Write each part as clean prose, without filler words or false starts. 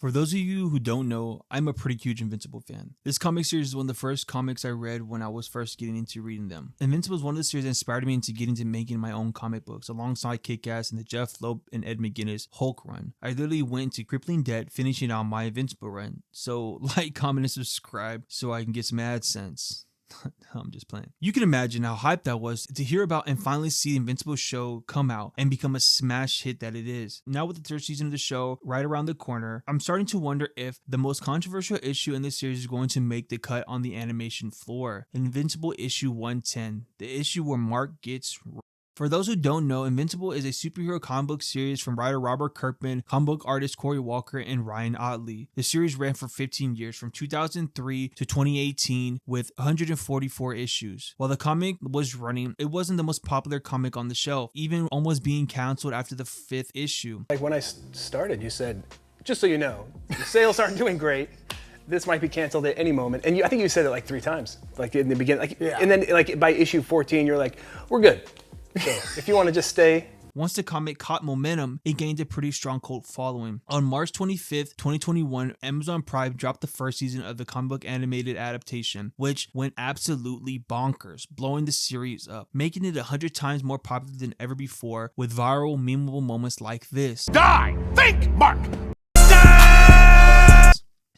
For those of you who don't know, I'm a pretty huge Invincible fan. This comic series is one of the first comics I read when I was first getting into reading them. Invincible is one of the series that inspired me into getting into making my own comic books, alongside Kick-Ass and the Jeff Loeb and Ed McGuinness Hulk run. I literally went into crippling debt finishing on my Invincible run. So like, comment, and subscribe so I can get some AdSense. I'm just playing. You can imagine how hyped I was to hear about and finally see the Invincible show come out and become a smash hit that it is. Now with the third season of the show right around the corner, I'm starting to wonder if the most controversial issue in this series is going to make the cut on the animation floor. Invincible issue 110, the issue where Mark gets... For those who don't know, Invincible is a superhero comic book series from writer Robert Kirkman, comic book artist Cory Walker, and Ryan Ottley. The series ran for 15 years, from 2003 to 2018, with 144 issues. While the comic was running, it wasn't the most popular comic on the shelf, even almost being canceled after the 5th issue. Like when I started, you said, just so you know, the sales aren't doing great. This might be canceled at any moment. And I think you said it like 3 times, like in the beginning. Like, yeah. And then like by issue 14, you're like, we're good. So if you want to just stay. Once the comic caught momentum, it gained a pretty strong cult following. On March 25th, 2021, Amazon Prime dropped the first season of the comic book animated adaptation, which went absolutely bonkers, blowing the series up, making it 100 times more popular than ever before, with viral, memeable moments like this. Die! Think, Mark!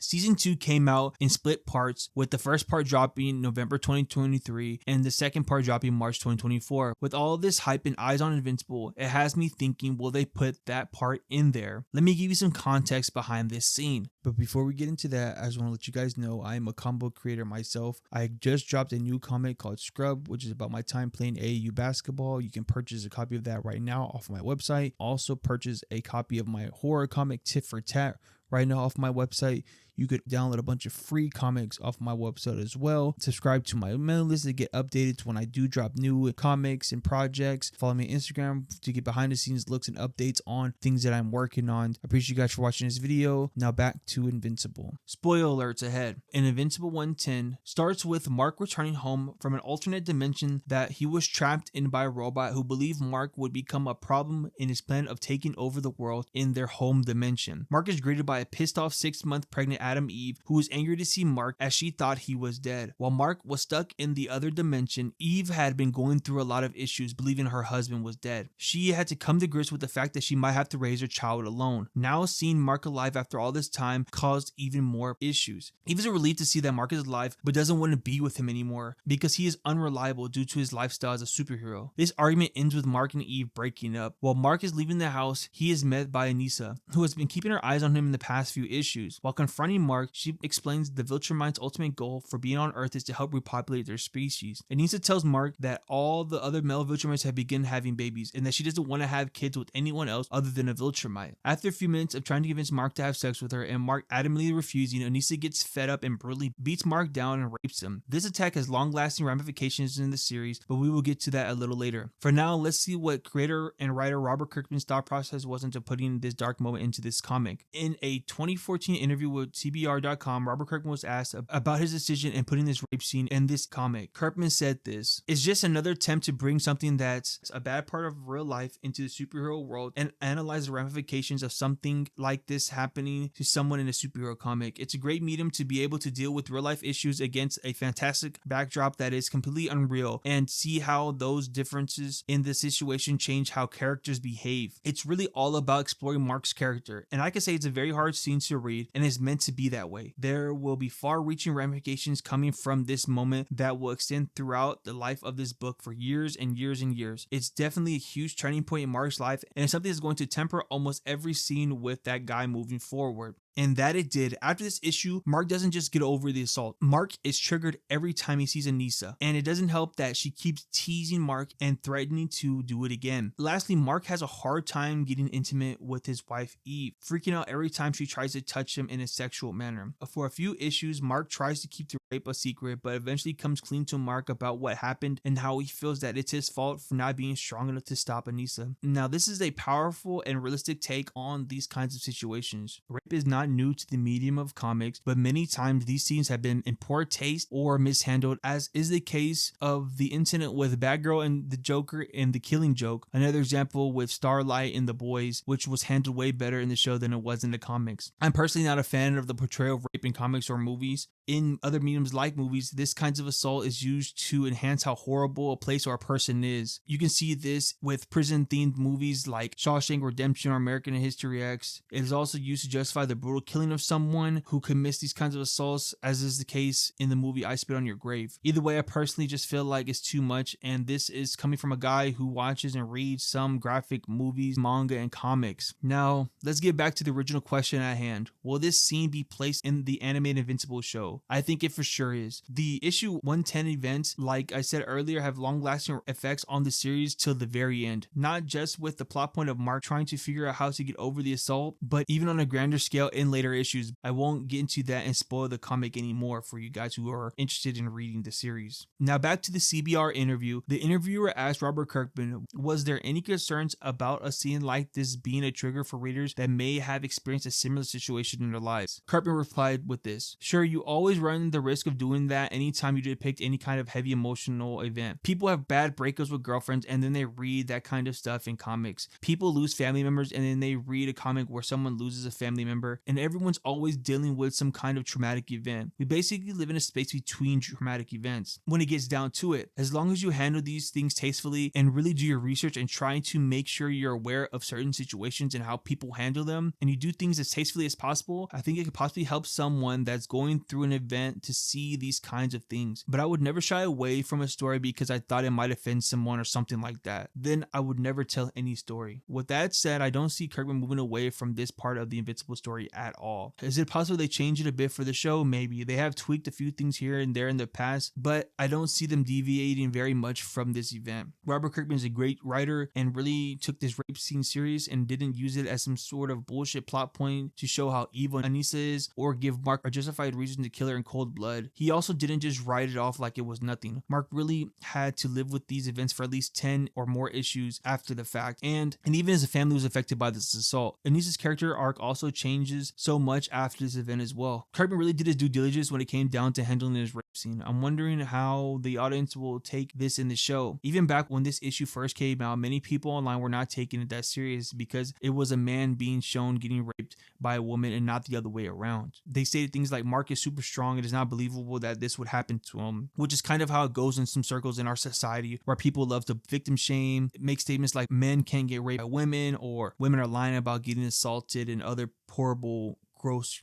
Season 2 came out in split parts, with the first part dropping November 2023 and the second part dropping March 2024. With all of this hype and eyes on Invincible, it has me thinking, will they put that part in there? Let me give you some context behind this scene. But before we get into that, I just want to let you guys know I am a comic book creator myself. I just dropped a new comic called Scrub, which is about my time playing AAU basketball. You can purchase a copy of that right now off my website. Also purchase a copy of my horror comic Tit for Tat right now off my website. You could download a bunch of free comics off my website as well. Subscribe to my email list to get updated to when I do drop new comics and projects. Follow me on Instagram to get behind the scenes looks and updates on things that I'm working on. I appreciate you guys for watching this video. Now back to Invincible. Spoiler alerts ahead. In Invincible 110 starts with Mark returning home from an alternate dimension that he was trapped in by a robot who believed Mark would become a problem in his plan of taking over the world in their home dimension. Mark is greeted by a pissed off 6-month pregnant Adam Eve, who was angry to see Mark as she thought he was dead. While Mark was stuck in the other dimension, Eve had been going through a lot of issues believing her husband was dead. She had to come to grips with the fact that she might have to raise her child alone. Now seeing Mark alive after all this time caused even more issues. Eve is a relief to see that Mark is alive but doesn't want to be with him anymore because he is unreliable due to his lifestyle as a superhero. This argument ends with Mark and Eve breaking up. While Mark is leaving the house, he is met by Anissa, who has been keeping her eyes on him in the past few issues. While confronting Mark, she explains the Viltrumite's ultimate goal for being on Earth is to help repopulate their species. Anissa tells Mark that all the other male Viltrumites have begun having babies and that she doesn't want to have kids with anyone else other than a Viltrumite. After a few minutes of trying to convince Mark to have sex with her and Mark adamantly refusing, Anissa gets fed up and brutally beats Mark down and rapes him. This attack has long-lasting ramifications in the series, but we will get to that a little later. For now, let's see what creator and writer Robert Kirkman's thought process was into putting this dark moment into this comic. In a 2014 interview with TBR.com, Robert Kirkman was asked about his decision in putting this rape scene in this comic. Kirkman said this: "It's just another attempt to bring something that's a bad part of real life into the superhero world and analyze the ramifications of something like this happening to someone in a superhero comic. It's a great medium to be able to deal with real life issues against a fantastic backdrop that is completely unreal and see how those differences in the situation change how characters behave. It's really all about exploring Mark's character, and I can say it's a very hard scene to read and is meant to be that way. There will be far-reaching ramifications coming from this moment that will extend throughout the life of this book for years and years and years. It's definitely a huge turning point in Mark's life, and it's something that's going to temper almost every scene with that guy moving forward." And that it did. After this issue, Mark doesn't just get over the assault. Mark is triggered every time he sees Anissa, and it doesn't help that she keeps teasing Mark and threatening to do it again. Lastly, Mark has a hard time getting intimate with his wife Eve, freaking out every time she tries to touch him in a sexual manner. For a few issues, Mark tries to keep the rape a secret, but eventually comes clean to Mark about what happened and how he feels that it's his fault for not being strong enough to stop Anissa. Now, this is a powerful and realistic take on these kinds of situations. Rape is not new to the medium of comics, but many times these scenes have been in poor taste or mishandled, as is the case of the incident with Batgirl and the Joker in The Killing Joke. Another example with Starlight in The Boys, which was handled way better in the show than it was in the comics. I'm personally not a fan of the portrayal of rape in comics or movies. In other mediums like movies, this kinds of assault is used to enhance how horrible a place or a person is. You can see this with prison-themed movies like Shawshank Redemption or American History X. It is also used to justify the brutal killing of someone who commits these kinds of assaults, as is the case in the movie I Spit on Your Grave. Either way, I personally just feel like it's too much, and this is coming from a guy who watches and reads some graphic movies, manga, and comics. Now, let's get back to the original question at hand. Will this scene be placed in the animated Invincible show? I think it for sure is. The issue 110 events, like I said earlier, have long-lasting effects on the series till the very end. Not just with the plot point of Mark trying to figure out how to get over the assault, but even on a grander scale in later issues. I won't get into that and spoil the comic anymore for you guys who are interested in reading the series. Now back to the CBR interview. The interviewer asked Robert Kirkman, was there any concerns about a scene like this being a trigger for readers that may have experienced a similar situation in their lives? Kirkman replied with this: sure, you always run the risk of doing that anytime you depict any kind of heavy emotional event. People have bad breakups with girlfriends and then they read that kind of stuff in comics. People lose family members and then they read a comic where someone loses a family member, and everyone's always dealing with some kind of traumatic event. We basically live in a space between traumatic events. When it gets down to it, as long as you handle these things tastefully and really do your research and trying to make sure you're aware of certain situations and how people handle them, and you do things as tastefully as possible, I think it could possibly help someone that's going through an event to see these kinds of things. But I would never shy away from a story because I thought it might offend someone or something like that. Then I would never tell any story. With that said, I don't see Kirkman moving away from this part of the Invincible story at all. Is it possible they change it a bit for the show? Maybe. They have tweaked a few things here and there in the past, but I don't see them deviating very much from this event. Robert Kirkman is a great writer and really took this rape scene serious and didn't use it as some sort of bullshit plot point to show how evil Anissa is or give Mark a justified reason to kill her in cold blood. He also didn't just write it off like it was nothing. Mark really had to live with these events for at least 10 or more issues after the fact, and even as a family was affected by this assault. Anissa's character arc also changes so much after this event as well. Kirkman really did his due diligence when it came down to handling his rape scene. I'm wondering how the audience will take this in the show. Even back when this issue first came out, many people online were not taking it that serious because it was a man being shown getting raped by a woman and not the other way around. They stated things like, Mark is super strong, it is not believable that this would happen to him, which is kind of how it goes in some circles in our society where people love to victim shame, make statements like men can't get raped by women, or women are lying about getting assaulted, and other horrible, gross,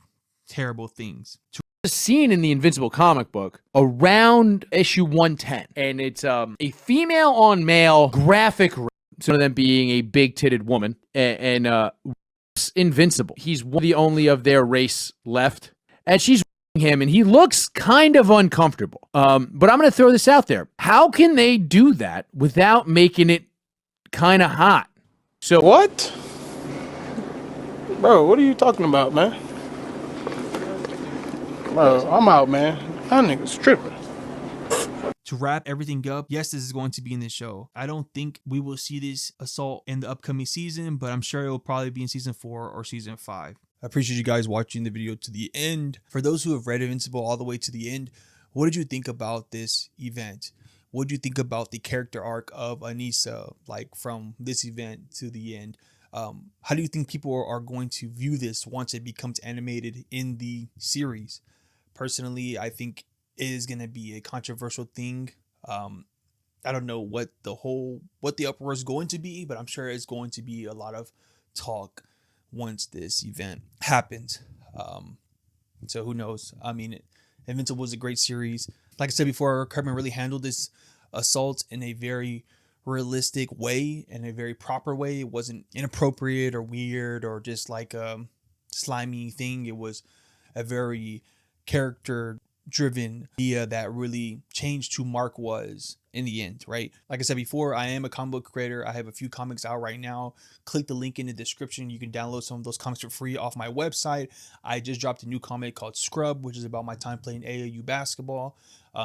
terrible things. A scene in the Invincible comic book around issue 110, and it's a female on male graphic rape, some of them being a big-titted woman, and Invincible. He's one of the only of their race left, and she's him, and he looks kind of uncomfortable. But I'm going to throw this out there. How can they do that without making it kind of hot? So what? Bro, what are you talking about, man? Bro, I'm out, man. That nigga's tripping. To wrap everything up, yes, this is going to be in the show. I don't think we will see this assault in the upcoming season, but I'm sure it will probably be in season 4 or season 5. I appreciate you guys watching the video to the end. For those who have read Invincible all the way to the end, what did you think about this event? What did you think about the character arc of Anissa, like from this event to the end? How do you think people are going to view this once it becomes animated in the series? Personally, I think it is going to be a controversial thing. I don't know what the uproar is going to be, but I'm sure it's going to be a lot of talk once this event happens. So who knows? I mean, Invincible was a great series. Like I said before, Kirkman really handled this assault in a very realistic way, in a very proper way. It wasn't inappropriate or weird or just like a slimy thing. It was a very character driven idea that really changed who Mark was in the end, right? Like I said before, I am a comic book creator. I have a few comics out right now. Click the link in the description. You can download some of those comics for free off my website. I just dropped a new comic called Scrub, which is about my time playing AAU basketball.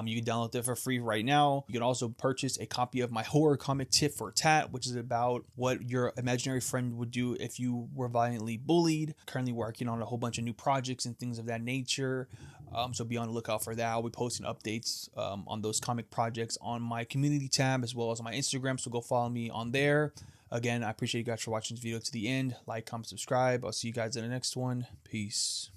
You can download that for free right now. You can also purchase a copy of my horror comic Tit for Tat, which is about what your imaginary friend would do if you were violently bullied. Currently working on a whole bunch of new projects and things of that nature. So be on the lookout for that. I'll be posting updates on those comic projects on my community tab as well as on my Instagram. So go follow me on there. Again, I appreciate you guys for watching this video to the end. Like, comment, subscribe. I'll see you guys in the next one. Peace.